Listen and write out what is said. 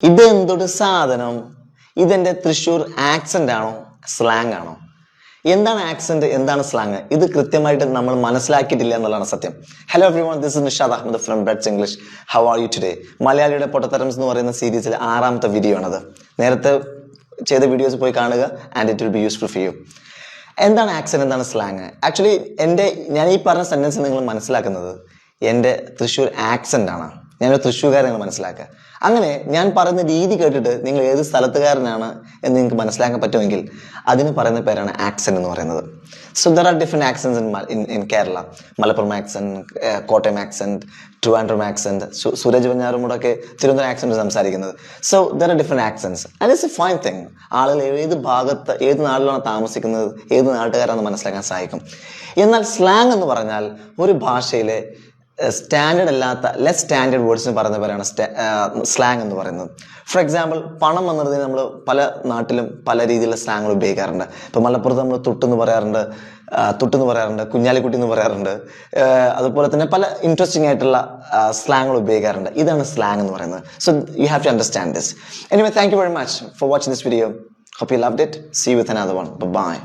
ഇത് എന്തൊരു സാധനം? ഇതെന്റെ തൃശ്ശൂർ ആക്സെന്റ് ആണോ സ്ലാങ് ആണോ? എന്താണ് ആക്സെന്റ്, എന്താണ് സ്ലാങ്? ഇത് കൃത്യമായിട്ട് നമ്മൾ മനസ്സിലാക്കിയിട്ടില്ല എന്നുള്ളതാണ് സത്യം. Hello everyone, this is Nishad Ahmed from breads English. How are you today? മലയാളിയുടെ പൊട്ടത്തരംസ് എന്ന് പറയുന്ന സീരീസിലെ 6ാമത്തെ വീഡിയോ ആണത്. നേരത്തെ ചെയ്ത വീഡിയോസ് പോയി കാണുക, and it will be useful for you. എന്താണ് ആക്സെന്റ്, എന്താണ് സ്ലാങ്? ആക്ച്വലി ഞാൻ ഈ പറഞ്ഞ സെന്റൻസ് നിങ്ങൾ മനസ്സിലാക്കുന്നത് എൻ്റെ തൃശ്ശൂർ ആക്സെന്റ് ആണ്. ഞാനൊരു തൃശ്ശൂർകാരനാണ് മനസ്സിലാക്കുക. അങ്ങനെ ഞാൻ പറയുന്ന രീതി കേട്ടിട്ട് നിങ്ങൾ ഏത് സ്ഥലത്തുകാരനാണ് എന്ന് നിങ്ങൾക്ക് മനസ്സിലാക്കാൻ പറ്റുമെങ്കിൽ അതിന് പറയുന്ന പേരാണ് ആക്സെന്റ് എന്ന് പറയുന്നത്. So there are different accents in Kerala. Malappuram accent, Kottayam accent, Trivandrum accent, Suraj വെഞ്ഞാറുമൂടൊക്കെ തിരുവനന്തപുരം ആക്സെന്റ് സംസാരിക്കുന്നത്. So there are different accents and it's a fine thing. ആളുകൾ ഏത് ഭാഗത്ത്, ഏത് നാട്ടിലാണ് താമസിക്കുന്നത്, ഏത് നാട്ടുകാരാണെന്ന് മനസ്സിലാക്കാൻ സഹായിക്കും. എന്നാൽ സ്ലാങ് എന്ന് പറഞ്ഞാൽ ഒരു ഭാഷയിലെ സ്റ്റാൻഡേർഡ് അല്ലാത്ത ലെസ് സ്റ്റാൻഡേർഡ് വേർഡ്സിന് പറയുന്ന പേരാണ് സ്ലാങ് എന്ന് പറയുന്നത്. ഫോർ എക്സാമ്പിൾ, പണം എന്നതിന് നമ്മൾ പല നാട്ടിലും പല രീതിയിലുള്ള സ്ലാങ്ങുകൾ ഉപയോഗിക്കാറുണ്ട്. ഇപ്പം മലപ്പുറത്ത് നമ്മൾ തുട്ടെന്ന് പറയാറുണ്ട്, കുഞ്ഞാലിക്കുട്ടി എന്ന് പറയാറുണ്ട്. അതുപോലെ തന്നെ പല ഇൻട്രസ്റ്റിംഗ് ആയിട്ടുള്ള സ്ലാങ്ങുകൾ ഉപയോഗിക്കാറുണ്ട്. ഇതാണ് സ്ലാങ് എന്ന് പറയുന്നത്. So you have to understand this. Anyway, thank you very much for watching this video. Hope you loved it. See you with another one. Bye-bye.